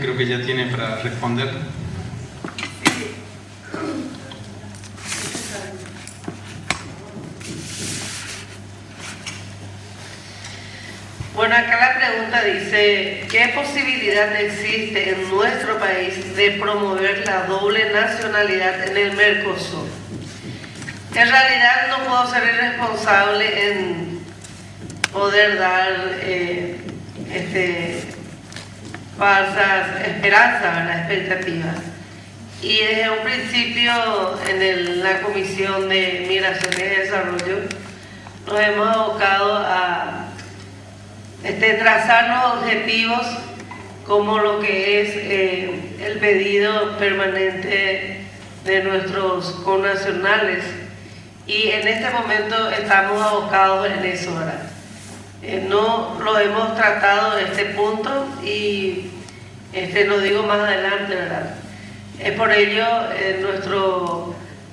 Creo que ya tiene para responder. Bueno, acá la pregunta dice, ¿qué posibilidad existe en nuestro país de promover la doble nacionalidad en el Mercosur? En realidad no puedo ser irresponsable en poder dar falsas esperanzas, ¿verdad? Expectativas. Y desde un principio en la Comisión de Migración y Desarrollo nos hemos abocado a trazar los objetivos como lo que es el pedido permanente de nuestros connacionales, y en este momento estamos abocados en eso, ¿verdad? No lo hemos tratado este punto y lo digo más adelante, ¿verdad? Por ello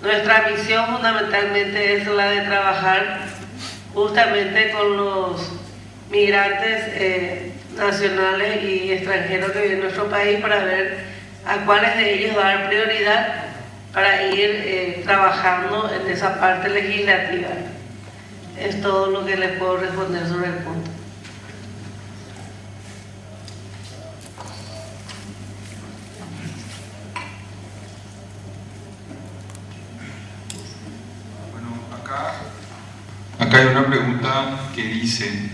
nuestra misión fundamentalmente es la de trabajar justamente con los migrantes nacionales y extranjeros que viven en nuestro país, para ver a cuáles de ellos dar prioridad para ir trabajando en esa parte legislativa. Es todo lo que les puedo responder sobre el punto. Bueno, acá hay una pregunta que dice: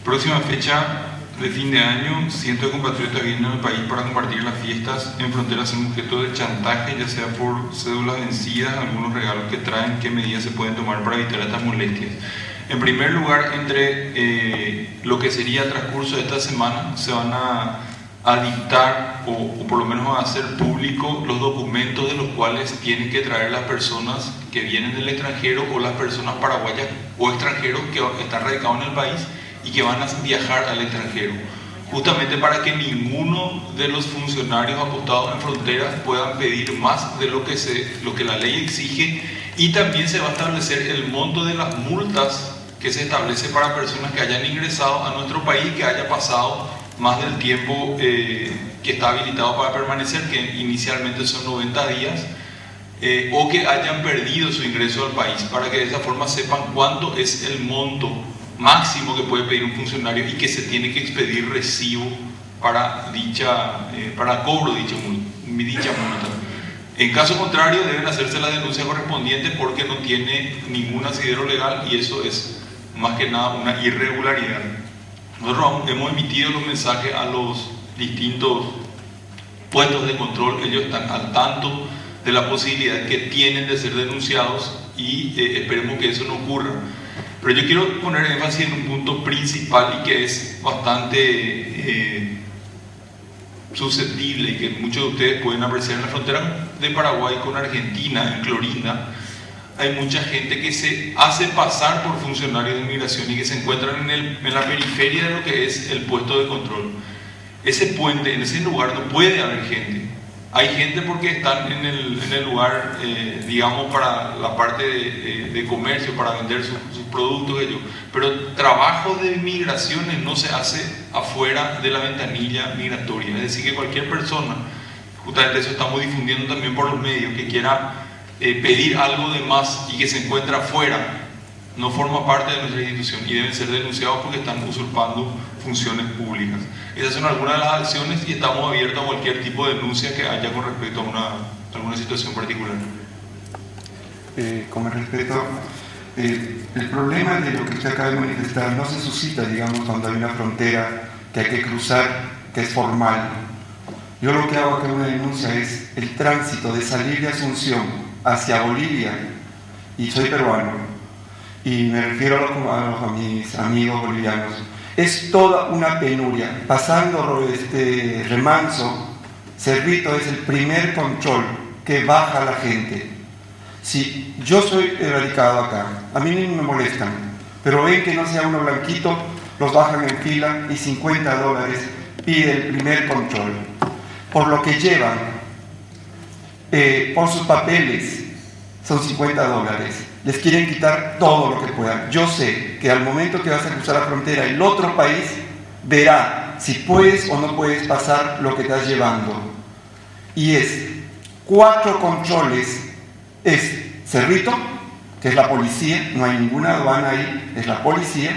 próxima fecha de fin de año, cientos de compatriotas vienen al país para compartir las fiestas en fronteras en objeto de chantaje, ya sea por cédulas vencidas, algunos regalos que traen. ¿Qué medidas se pueden tomar para evitar estas molestias? En primer lugar, entre lo que sería el transcurso de esta semana, se van a dictar o por lo menos a hacer público los documentos de los cuales tienen que traer las personas que vienen del extranjero, o las personas paraguayas o extranjeros que están radicados en el país y que van a viajar al extranjero, justamente para que ninguno de los funcionarios apostados en fronteras puedan pedir más de lo que la ley exige. Y también se va a establecer el monto de las multas que se establece para personas que hayan ingresado a nuestro país, que haya pasado más del tiempo que está habilitado para permanecer, que inicialmente son 90 días, o que hayan perdido su ingreso al país, para que de esa forma sepan cuánto es el monto máximo que puede pedir un funcionario y que se tiene que expedir recibo para cobro de dicha multa. En caso contrario, deben hacerse la denuncia correspondiente, porque no tiene ningún asidero legal y eso es más que nada una irregularidad. Nosotros hemos emitido los mensajes a los distintos puestos de control. Ellos están al tanto de la posibilidad que tienen de ser denunciados y esperemos que eso no ocurra. Pero yo quiero poner énfasis en un punto principal y que es bastante susceptible y que muchos de ustedes pueden apreciar. En la frontera de Paraguay con Argentina, en Clorinda, hay mucha gente que se hace pasar por funcionarios de inmigración y que se encuentran en la periferia de lo que es el puesto de control. Ese puente, en ese lugar no puede haber gente. Hay gente porque están en el lugar, digamos, para la parte de comercio, para vender sus productos, ellos. Pero trabajo de migraciones no se hace afuera de la ventanilla migratoria. Es decir, que cualquier persona, justamente eso estamos difundiendo también por los medios, que quiera pedir algo de más y que se encuentra afuera, no forma parte de nuestra institución y deben ser denunciados porque están usurpando funciones públicas. Esas son algunas de las acciones y estamos abiertos a cualquier tipo de denuncia que haya con respecto a alguna situación particular. Con respecto, el problema de lo que usted acaba de manifestar no se suscita, digamos, cuando hay una frontera que hay que cruzar, que es formal. Yo lo que hago acá en una denuncia es el tránsito de salir de Asunción hacia Bolivia, y soy peruano, y me refiero a mis amigos bolivianos. Es toda una penuria. Pasando Remanso, Cerrito es el primer control que baja la gente. Si yo soy radicado acá, a mí ni me molestan, pero ven que no sea uno blanquito, los bajan en fila y $50 pide el primer control. Por lo que llevan, por sus papeles, son $50. Les quieren quitar todo lo que puedan. Yo sé que al momento que vas a cruzar la frontera, el otro país verá si puedes o no puedes pasar lo que estás llevando. Y es 4 controles, es Cerrito, que es la policía, no hay ninguna aduana ahí, es la policía,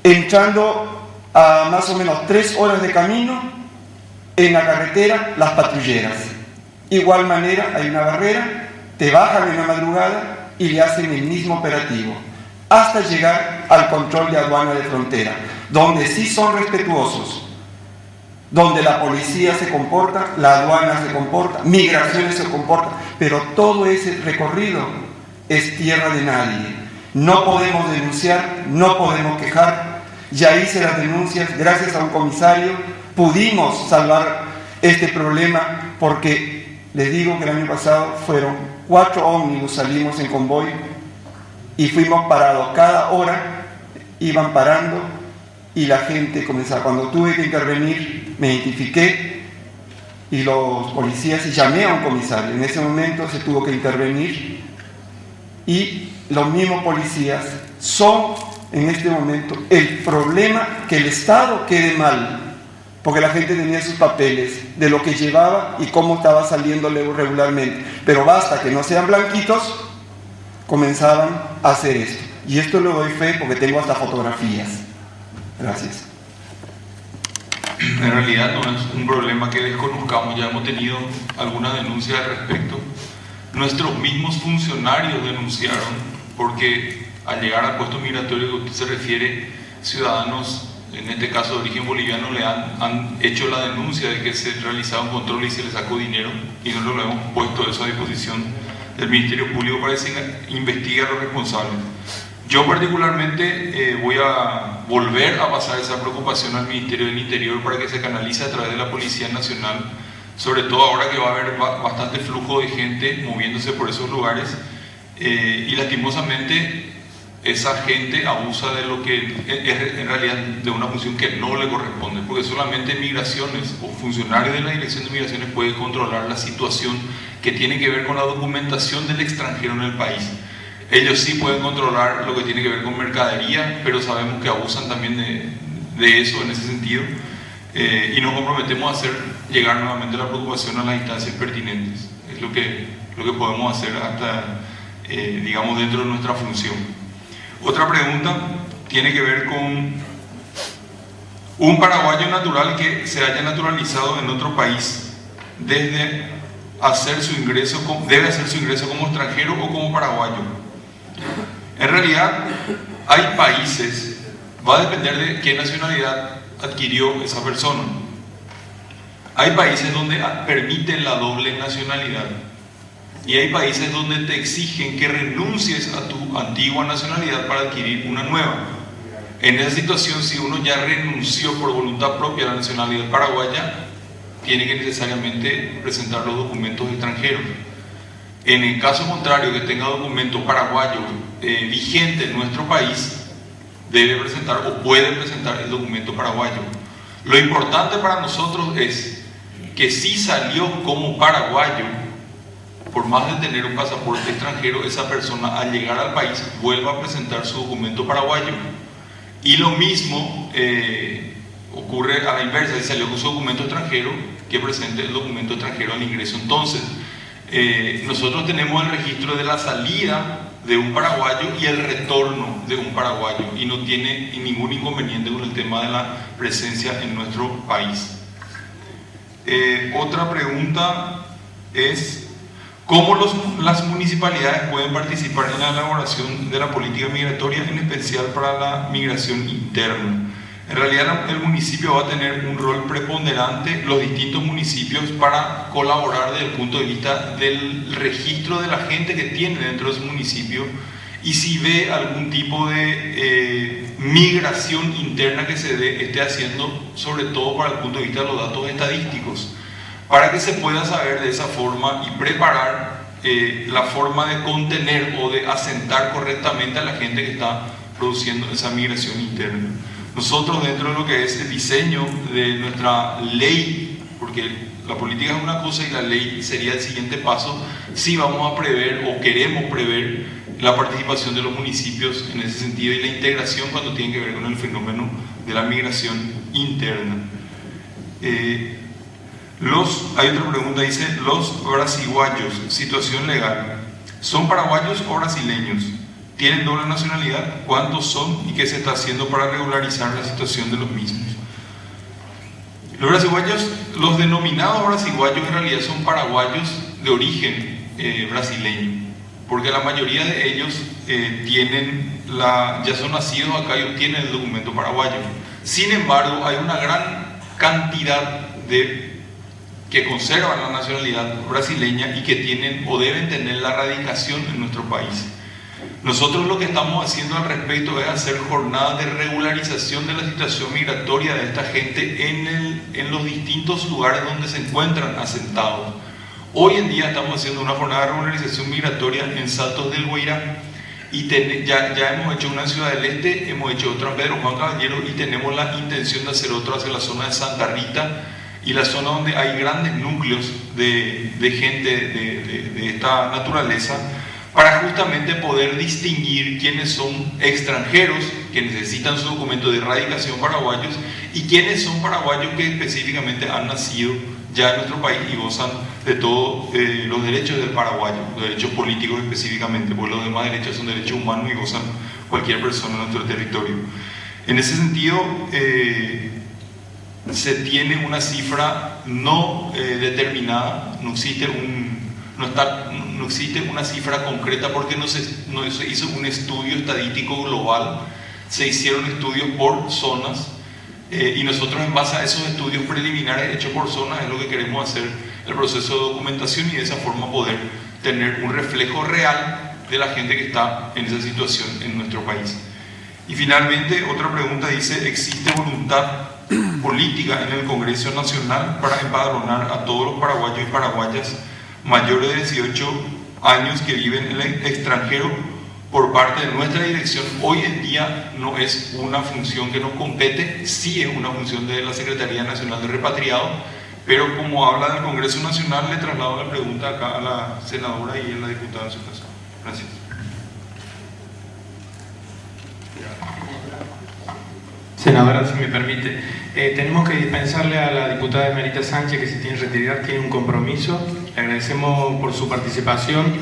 entrando a más o menos 3 horas de camino, en la carretera, las patrulleras. Igual manera, hay una barrera, te bajan en la madrugada y le hacen el mismo operativo, hasta llegar al control de aduana de frontera, donde sí son respetuosos, donde la policía se comporta, la aduana se comporta, migraciones se comporta, pero todo ese recorrido es tierra de nadie. No podemos denunciar, no podemos quejar. Ya hice las denuncias, gracias a un comisario pudimos salvar este problema, porque les digo que el año pasado fueron 4 ómnibus, salimos en convoy y fuimos parados. Cada hora iban parando y la gente comenzaba. Cuando tuve que intervenir, me identifiqué y los policías, y llamé a un comisario. En ese momento se tuvo que intervenir y los mismos policías son en este momento el problema, que el Estado quede mal, porque la gente tenía sus papeles de lo que llevaba y cómo estaba saliendo regularmente, pero basta que no sean blanquitos, comenzaban a hacer esto. Y esto lo doy fe porque tengo hasta fotografías. Gracias. En realidad no es un problema que desconozcamos, ya hemos tenido algunas denuncias al respecto. Nuestros mismos funcionarios denunciaron porque al llegar al puesto migratorio que usted se refiere, ciudadanos, en este caso de origen boliviano, le han hecho la denuncia de que se realizaba un control y se le sacó dinero, y nosotros le hemos puesto eso a disposición del Ministerio Público para que se investigue a los responsables. Yo particularmente voy a volver a pasar esa preocupación al Ministerio del Interior para que se canalice a través de la Policía Nacional, sobre todo ahora que va a haber bastante flujo de gente moviéndose por esos lugares, y lastimosamente esa gente abusa de lo que es en realidad de una función que no le corresponde, porque solamente migraciones o funcionarios de la Dirección de Migraciones pueden controlar la situación que tiene que ver con la documentación del extranjero en el país. Ellos sí pueden controlar lo que tiene que ver con mercadería, pero sabemos que abusan también de eso en ese sentido, y nos comprometemos a hacer llegar nuevamente la preocupación a las instancias pertinentes. Es lo que podemos hacer hasta, digamos, dentro de nuestra función. Otra pregunta tiene que ver con un paraguayo natural que se haya naturalizado en otro país, debe hacer su ingreso como extranjero o como paraguayo. En realidad hay países, va a depender de qué nacionalidad adquirió esa persona. Hay países donde permiten la doble nacionalidad y hay países donde te exigen que renuncies a tu antigua nacionalidad para adquirir una nueva. En esa situación, si uno ya renunció por voluntad propia a la nacionalidad paraguaya, tiene que necesariamente presentar los documentos extranjeros. En el caso contrario, que tenga documento paraguayo vigente en nuestro país, debe presentar o puede presentar el documento paraguayo. Lo importante para nosotros es que si salió como paraguayo, por más de tener un pasaporte extranjero, esa persona al llegar al país vuelva a presentar su documento paraguayo. Y lo mismo ocurre a la inversa, si salió con su documento extranjero, que presente el documento extranjero al ingreso. Entonces, nosotros tenemos el registro de la salida de un paraguayo y el retorno de un paraguayo, y no tiene ningún inconveniente con el tema de la presencia en nuestro país. Otra pregunta es: ¿cómo las municipalidades pueden participar en la elaboración de la política migratoria, en especial para la migración interna? En realidad el municipio va a tener un rol preponderante, los distintos municipios, para colaborar desde el punto de vista del registro de la gente que tiene dentro de su municipio, y si ve algún tipo de migración interna que se esté haciendo, sobre todo para el punto de vista de los datos estadísticos, para que se pueda saber de esa forma y preparar la forma de contener o de asentar correctamente a la gente que está produciendo esa migración interna. Nosotros, dentro de lo que es el diseño de nuestra ley, porque la política es una cosa y la ley sería el siguiente paso, sí vamos a prever o queremos prever la participación de los municipios en ese sentido, y la integración cuando tiene que ver con el fenómeno de la migración interna. Hay otra pregunta, dice, los brasiguayos, situación legal, ¿son paraguayos o brasileños? ¿Tienen doble nacionalidad? ¿Cuántos son y qué se está haciendo para regularizar la situación de los mismos? Los brasiguayos, los denominados brasiguayos en realidad son paraguayos de origen brasileño, porque la mayoría de ellos ya son nacidos acá y tienen el documento paraguayo. Sin embargo, hay una gran cantidad que conservan la nacionalidad brasileña y que tienen o deben tener la radicación en nuestro país. Nosotros lo que estamos haciendo al respecto es hacer jornadas de regularización de la situación migratoria de esta gente en los distintos lugares donde se encuentran asentados. Hoy en día estamos haciendo una jornada de regularización migratoria en Saltos del Guairá y ya hemos hecho una en Ciudad del Este, hemos hecho otra en Pedro Juan Caballero y tenemos la intención de hacer otra hacia la zona de Santa Rita y la zona donde hay grandes núcleos de gente de esta naturaleza, para justamente poder distinguir quiénes son extranjeros que necesitan su documento de erradicación paraguayos y quiénes son paraguayos que específicamente han nacido ya en nuestro país y gozan de todos los derechos del paraguayo, los derechos políticos específicamente, porque los demás derechos son derechos humanos y gozan cualquier persona en nuestro territorio. En ese sentido, se tiene una cifra no determinada, no existe una cifra concreta porque no se hizo un estudio estadístico global, se hicieron estudios por zonas y nosotros en base a esos estudios preliminares hechos por zonas es lo que queremos hacer el proceso de documentación y de esa forma poder tener un reflejo real de la gente que está en esa situación en nuestro país. Y finalmente otra pregunta dice, ¿existe voluntad política en el Congreso Nacional para empadronar a todos los paraguayos y paraguayas mayores de 18 años que viven en el extranjero por parte de nuestra dirección? Hoy en día no es una función que nos compete, sí es una función de la Secretaría Nacional de Repatriados, pero como habla del Congreso Nacional, le traslado la pregunta acá a la senadora y a la diputada en su caso. Gracias. Senadora, si me permite, tenemos que dispensarle a la diputada Emerita Sánchez, que se tiene que retirar, tiene un compromiso. Le agradecemos por su participación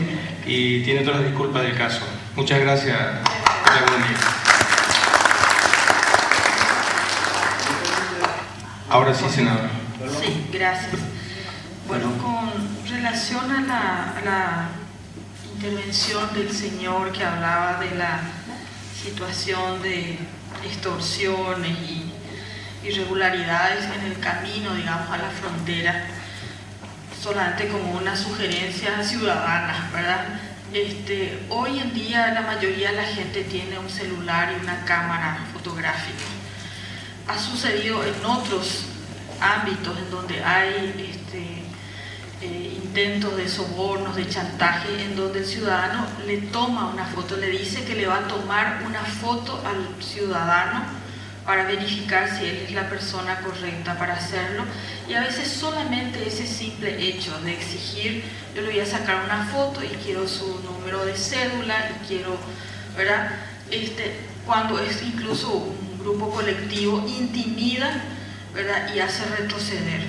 y tiene todas las disculpas del caso. Muchas gracias. Buen día. Ahora sí, senadora. Sí, gracias. Bueno, con relación a la intervención del señor que hablaba de la situación de extorsiones y irregularidades en el camino, digamos, a la frontera, solamente como una sugerencia ciudadana, ¿verdad? Hoy en día la mayoría de la gente tiene un celular y una cámara fotográfica. Ha sucedido en otros ámbitos en donde hay intentos de sobornos, de chantaje, en donde el ciudadano le toma una foto, le dice que le va a tomar una foto al ciudadano para verificar si él es la persona correcta para hacerlo, y a veces solamente ese simple hecho de exigir, yo le voy a sacar una foto y quiero su número de cédula y quiero, ¿verdad? Cuando es incluso un grupo colectivo, intimida, ¿verdad? Y hace retroceder.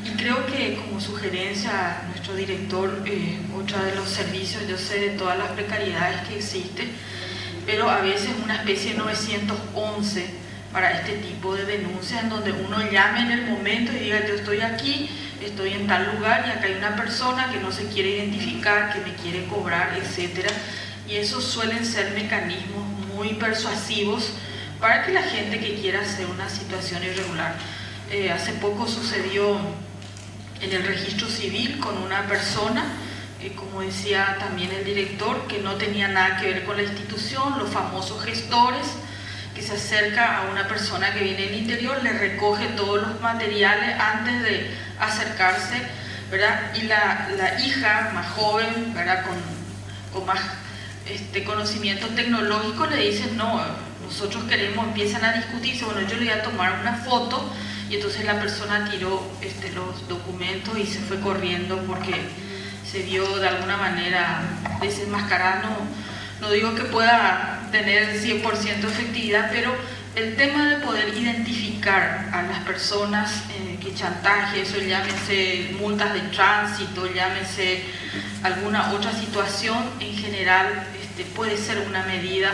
Y creo que como sugerencia a nuestro director, otro de los servicios, yo sé de todas las precariedades que existen, pero a veces una especie de 911 para este tipo de denuncias, en donde uno llame en el momento y diga, yo estoy aquí, estoy en tal lugar y acá hay una persona que no se quiere identificar, que me quiere cobrar, etc. Y esos suelen ser mecanismos muy persuasivos para que la gente que quiera hacer una situación irregular. Hace poco sucedió en el registro civil con una persona, como decía también el director, que no tenía nada que ver con la institución, los famosos gestores, que se acerca a una persona que viene del interior, le recoge todos los materiales antes de acercarse, ¿verdad? Y la hija más joven, ¿verdad? Con más conocimiento tecnológico, le dice, no, nosotros queremos, empiezan a discutirse, bueno, yo le voy a tomar una foto, y entonces la persona tiró los documentos y se fue corriendo porque se vio de alguna manera desenmascarada. No digo que pueda tener 100% efectividad, pero el tema de poder identificar a las personas que chantaje, eso llámese multas de tránsito, llámese alguna otra situación, en general puede ser una medida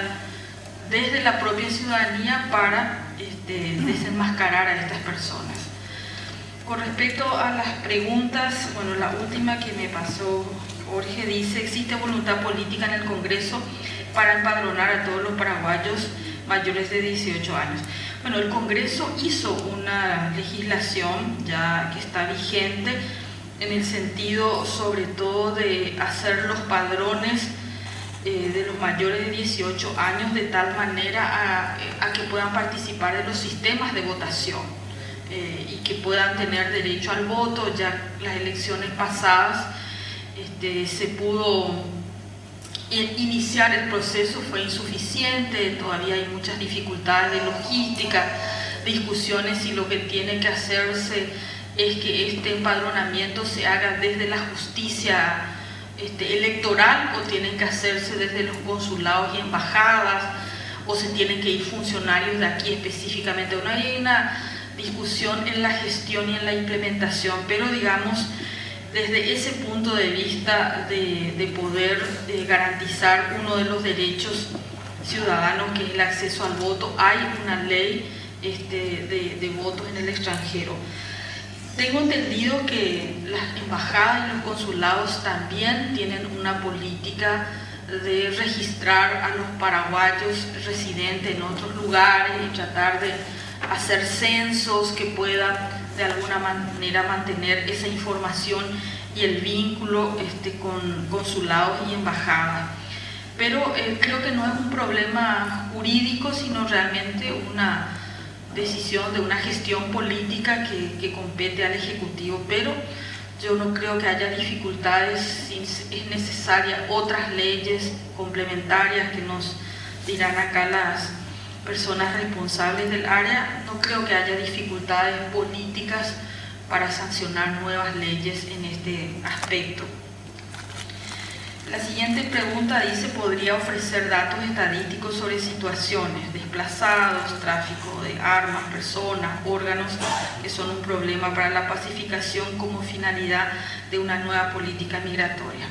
desde la propia ciudadanía para desenmascarar a estas personas. Con respecto a las preguntas, bueno, la última que me pasó Jorge dice: ¿existe voluntad política en el Congreso para empadronar a todos los paraguayos mayores de 18 años? Bueno, el Congreso hizo una legislación ya que está vigente en el sentido sobre todo de hacer los padrones de los mayores de 18 años de tal manera a que puedan participar de los sistemas de votación y que puedan tener derecho al voto. Ya las elecciones pasadas se pudo iniciar el proceso, fue insuficiente, todavía hay muchas dificultades de logística, discusiones, y lo que tiene que hacerse es que este empadronamiento se haga desde la justicia electoral, o tienen que hacerse desde los consulados y embajadas, o se tienen que ir funcionarios de aquí específicamente. No hay una discusión en la gestión y en la implementación, pero digamos, desde ese punto de vista de poder garantizar uno de los derechos ciudadanos, que es el acceso al voto, hay una ley de votos en el extranjero. Tengo entendido que las embajadas y los consulados también tienen una política de registrar a los paraguayos residentes en otros lugares y tratar de hacer censos que puedan de alguna manera mantener esa información y el vínculo con consulados y embajadas. Pero creo que no es un problema jurídico, sino realmente una decisión de una gestión política que compete al Ejecutivo. Pero yo no creo que haya dificultades, si es necesaria otras leyes complementarias que nos dirán acá las personas responsables del área. No creo que haya dificultades políticas para sancionar nuevas leyes en este aspecto. La siguiente pregunta dice: ¿podría ofrecer datos estadísticos sobre situaciones, desplazados, tráfico de armas, personas, órganos, que son un problema para la pacificación como finalidad de una nueva política migratoria?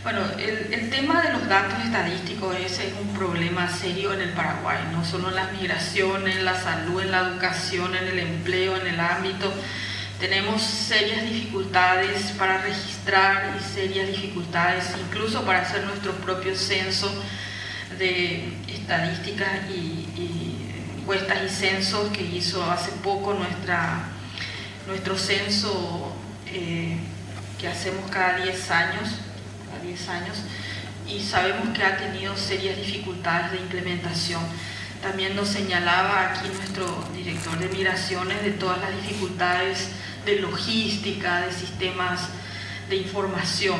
Bueno, el tema de los datos estadísticos es un problema serio en el Paraguay, no solo en las migraciones, en la salud, en la educación, en el empleo, en el ámbito. Tenemos serias dificultades para registrar y serias dificultades incluso para hacer nuestro propio censo de estadísticas y encuestas y censos que hizo hace poco nuestro censo que hacemos cada 10 años, y sabemos que ha tenido serias dificultades de implementación. También nos señalaba aquí nuestro director de migraciones de todas las dificultades de logística, de sistemas de información.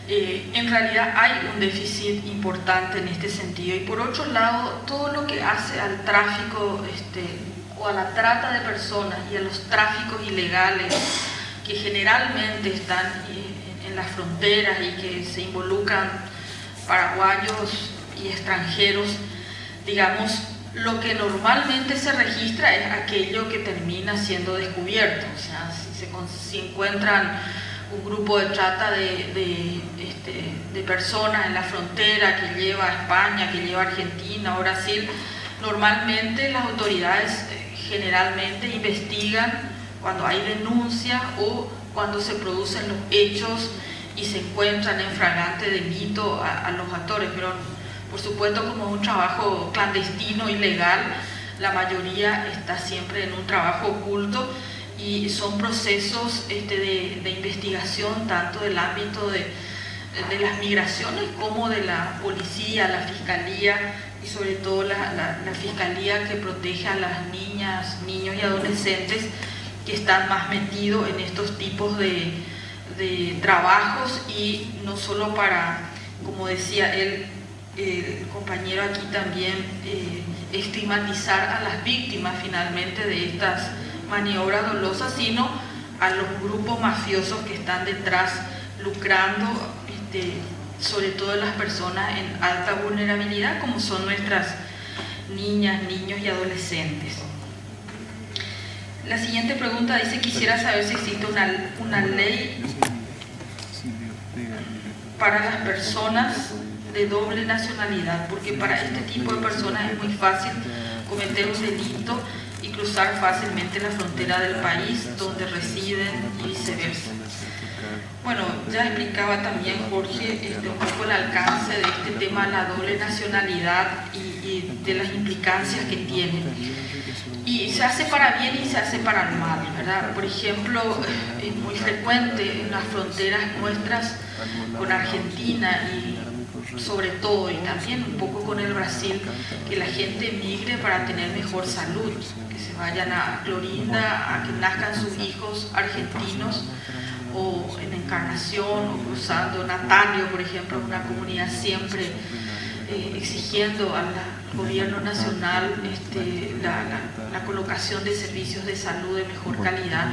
En realidad hay un déficit importante en este sentido, y por otro lado, todo lo que hace al tráfico o a la trata de personas y a los tráficos ilegales que generalmente están en las fronteras y que se involucran paraguayos y extranjeros, digamos, lo que normalmente se registra es aquello que termina siendo descubierto. O sea, si encuentran un grupo de trata de personas en la frontera que lleva a España, que lleva a Argentina o Brasil, normalmente las autoridades generalmente investigan cuando hay denuncia o cuando se producen los hechos y se encuentran en flagrante delito a los actores. Pero por supuesto, como es un trabajo clandestino, ilegal, la mayoría está siempre en un trabajo oculto, y son procesos de investigación tanto del ámbito de las migraciones como de la policía, la fiscalía, y sobre todo la fiscalía que protege a las niñas, niños y adolescentes que están más metidos en estos tipos de trabajos, y no solo para, como decía el compañero aquí también, estigmatizar a las víctimas finalmente de estas maniobras dolosas, sino a los grupos mafiosos que están detrás lucrando, sobre todo las personas en alta vulnerabilidad, como son nuestras niñas, niños y adolescentes. La siguiente pregunta dice: quisiera saber si existe una ley para las personas de doble nacionalidad, porque para este tipo de personas es muy fácil cometer un delito y cruzar fácilmente la frontera del país donde residen y viceversa. Bueno, ya explicaba también Jorge un poco el alcance de este tema de la doble nacionalidad y de las implicancias que tiene. Y se hace para bien y se hace para el mal, ¿verdad? Por ejemplo, es muy frecuente en las fronteras nuestras con Argentina y sobre todo, y también un poco con el Brasil, que la gente migre para tener mejor salud, que se vayan a Clorinda, a que nazcan sus hijos argentinos, o en Encarnación, o cruzando Natalio, por ejemplo, una comunidad siempre exigiendo al gobierno nacional la colocación de servicios de salud de mejor calidad,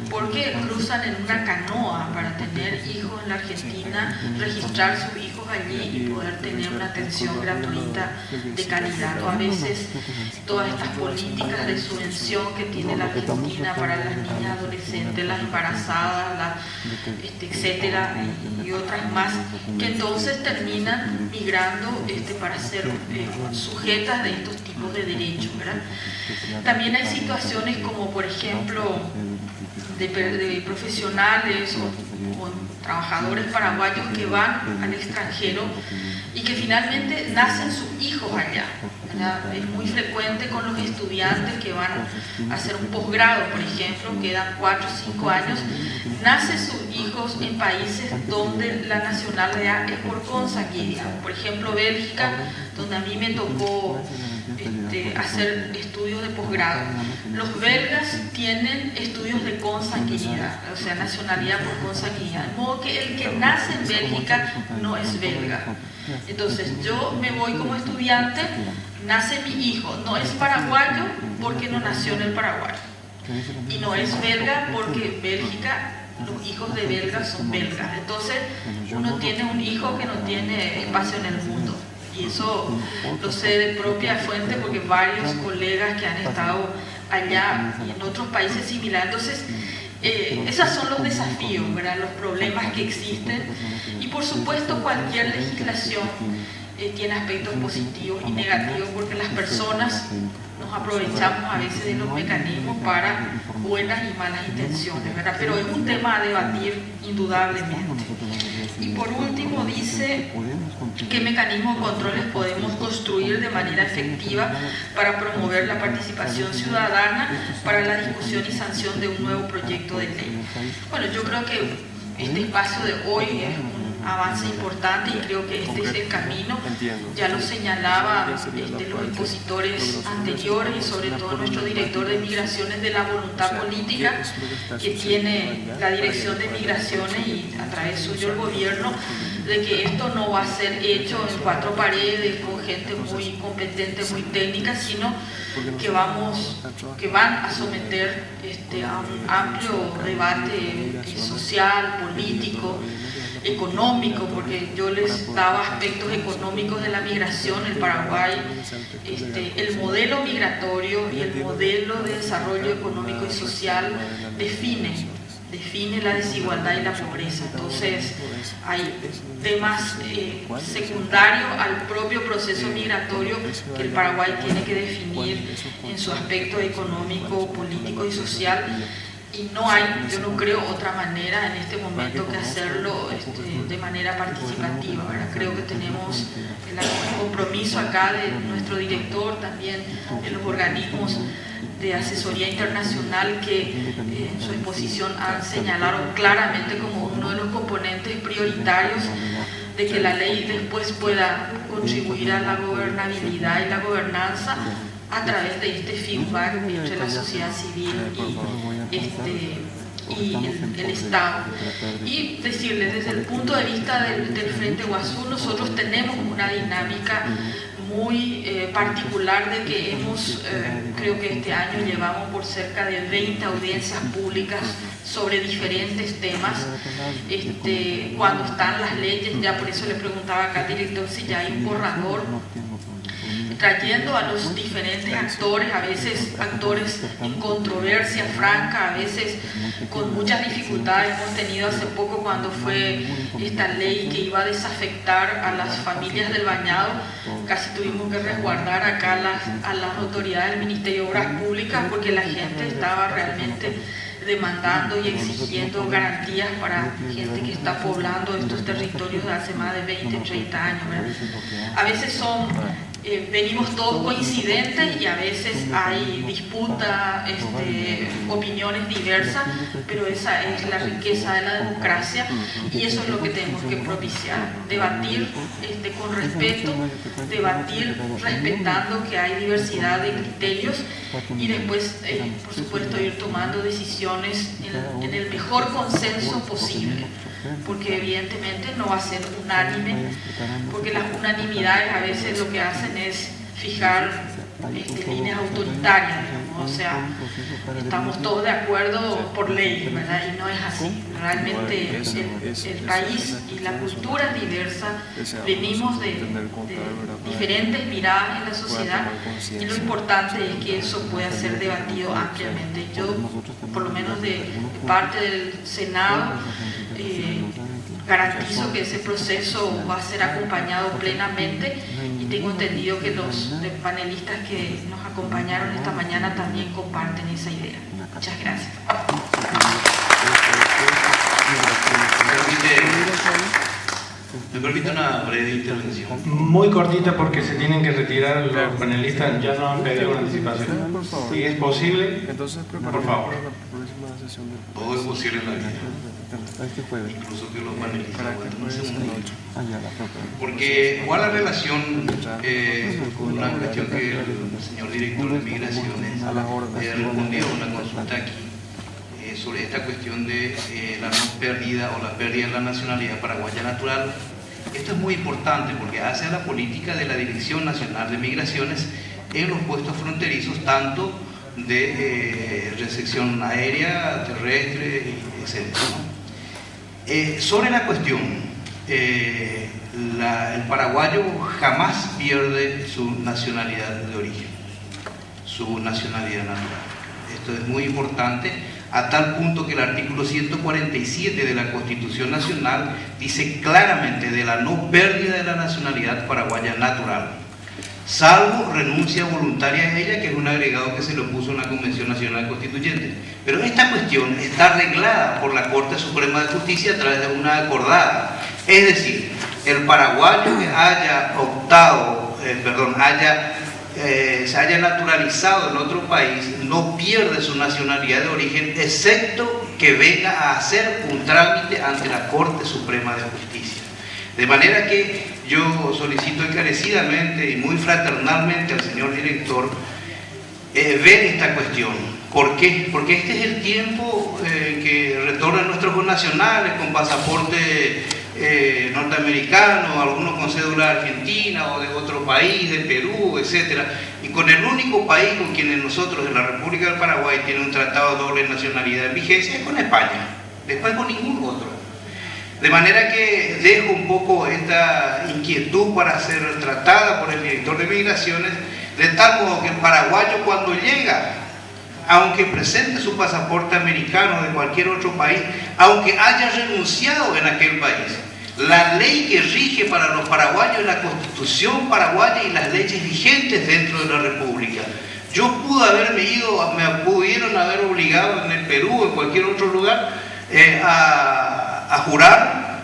porque cruzan en una canoa para tener hijos en la Argentina, registrar sus hijos allí y poder tener una atención gratuita de calidad. O a veces todas estas políticas de subvención que tiene la Argentina para las niñas adolescentes, las embarazadas, etcétera, y otras más, que entonces terminan migrando para ser sujetas de estos tipos de derechos, ¿verdad? También hay situaciones como, por ejemplo, de profesionales o trabajadores paraguayos que van al extranjero y que finalmente nacen sus hijos allá, ¿verdad? Es muy frecuente con los estudiantes que van a hacer un posgrado, por ejemplo, quedan 4 o 5 años, nacen sus hijos en países donde la nacionalidad es por consanguinidad. Por ejemplo, Bélgica, donde a mí me tocó hacer estudios de posgrado. Los belgas tienen estudios de consanguinidad, o sea, nacionalidad por consanguinidad. De modo que el que nace en Bélgica no es belga. Entonces, yo me voy como estudiante, nace mi hijo, no es paraguayo porque no nació en el Paraguay. Y no es belga porque Bélgica, los hijos de belgas son belgas. Entonces, uno tiene un hijo que no tiene espacio en el mundo. Y eso lo sé de propia fuente porque varios colegas que han estado allá y en otros países similares. Entonces, esos son los desafíos, ¿verdad? Los problemas que existen. Y por supuesto, cualquier legislación tiene aspectos positivos y negativos porque las personas nos aprovechamos a veces de los mecanismos para buenas y malas intenciones, ¿verdad? Pero es un tema a debatir indudablemente. Y por último dice: ¿qué mecanismos de controles podemos construir de manera efectiva para promover la participación ciudadana para la discusión y sanción de un nuevo proyecto de ley? Bueno, yo creo que este espacio de hoy es un avance importante y creo que este es el camino. Ya lo señalaban los expositores anteriores y sobre todo nuestro director de Migraciones, de la voluntad política que tiene la Dirección de Migraciones y a través suyo el gobierno, de que esto no va a ser hecho en 4 paredes con gente muy competente, muy técnica, sino que van a someter a un amplio debate social, político, económico, porque yo les daba aspectos económicos de la migración. El Paraguay, el modelo migratorio y el modelo de desarrollo económico y social define la desigualdad y la pobreza. Entonces hay temas secundarios al propio proceso migratorio que el Paraguay tiene que definir en su aspecto económico, político y social. Y yo no creo otra manera en este momento que hacerlo de manera participativa, ¿verdad? Creo que tenemos el compromiso acá de nuestro director, también en los organismos de asesoría internacional que en su exposición han señalado claramente como uno de los componentes prioritarios de que la ley después pueda contribuir a la gobernabilidad y la gobernanza a través de este feedback entre la sociedad civil y el Estado. Y decirles, desde el punto de vista del Frente Guazú, nosotros tenemos una dinámica muy particular de que creo que este año llevamos por cerca de 20 audiencias públicas sobre diferentes temas. Cuando están las leyes, ya por eso le preguntaba acá al director si ya hay un borrador. trayendo a los diferentes actores, a veces actores en controversia franca, a veces con muchas dificultades. Hemos tenido hace poco cuando fue esta ley que iba a desafectar a las familias del Bañado, casi tuvimos que resguardar acá a las autoridades del Ministerio de Obras Públicas porque la gente estaba realmente demandando y exigiendo garantías para gente que está poblando estos territorios de hace más de 20, 30 años, ¿verdad? A veces venimos todos coincidentes y a veces hay disputa, opiniones diversas, pero esa es la riqueza de la democracia y eso es lo que tenemos que propiciar, debatir con respeto, debatir respetando que hay diversidad de criterios y después, por supuesto, ir tomando decisiones en el mejor consenso posible, porque evidentemente no va a ser unánime, porque las unanimidades a veces lo que hacen es fijar líneas autoritarias, ¿no? O sea, estamos todos de acuerdo por ley, ¿verdad? Y no es así. Realmente el país y la cultura es diversa, venimos de diferentes miradas en la sociedad y lo importante es que eso pueda ser debatido ampliamente. Yo, por lo menos de parte del Senado, garantizo que ese proceso va a ser acompañado plenamente y tengo entendido que los panelistas que nos acompañaron esta mañana también comparten esa idea. Muchas gracias. ¿Me permite una breve intervención? Muy cortita porque se tienen que retirar los panelistas, ya no han pedido una anticipación. Si es posible, por favor. Todo es posible en la vida. Incluso que los panelistas aguanten un segundo. Porque guarda relación con una cuestión que el señor director de Migraciones respondió a una consulta aquí sobre esta cuestión de la no pérdida o la pérdida de la nacionalidad paraguaya natural. Esto es muy importante porque hace a la política de la Dirección Nacional de Migraciones en los puestos fronterizos, tanto de recepción aérea, terrestre, etc. Sobre la cuestión, el paraguayo jamás pierde su nacionalidad de origen, su nacionalidad natural. Esto es muy importante, a tal punto que el artículo 147 de la Constitución Nacional dice claramente de la no pérdida de la nacionalidad paraguaya natural, salvo renuncia voluntaria a ella, que es un agregado que se le puso en la Convención Nacional Constituyente. Pero esta cuestión está arreglada por la Corte Suprema de Justicia a través de una acordada. Es decir, el paraguayo que haya optado, se haya naturalizado en otro país, no pierde su nacionalidad de origen, excepto que venga a hacer un trámite ante la Corte Suprema de Justicia. De manera que yo solicito encarecidamente y muy fraternalmente al señor director ver esta cuestión. ¿Por qué? Porque este es el tiempo que retornan nuestros connacionales con pasaporte norteamericano, algunos con cédula argentina o de otro país, de Perú, etc. Y con el único país con quienes nosotros en la República del Paraguay tiene un tratado de doble nacionalidad en vigencia es con España, después con ningún otro. De manera que dejo un poco esta inquietud para ser tratada por el director de Migraciones, de tal modo que el paraguayo cuando llega, aunque presente su pasaporte americano de cualquier otro país, aunque haya renunciado en aquel país, la ley que rige para los paraguayos es la Constitución paraguaya y las leyes vigentes dentro de la República. Yo pude haberme ido, me pudieron haber obligado en el Perú o en cualquier otro lugar a jurar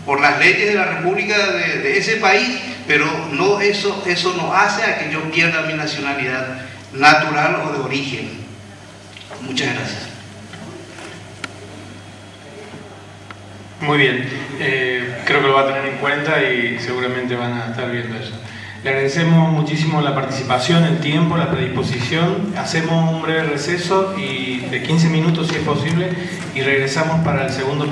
por las leyes de la República de ese país, pero no, eso no hace a que yo pierda mi nacionalidad natural o de origen. Muchas gracias. Muy bien, creo que lo va a tener en cuenta y seguramente van a estar viendo eso. Le agradecemos muchísimo la participación, el tiempo, la predisposición. Hacemos un breve receso de 15 minutos si es posible y regresamos para el segundo partido.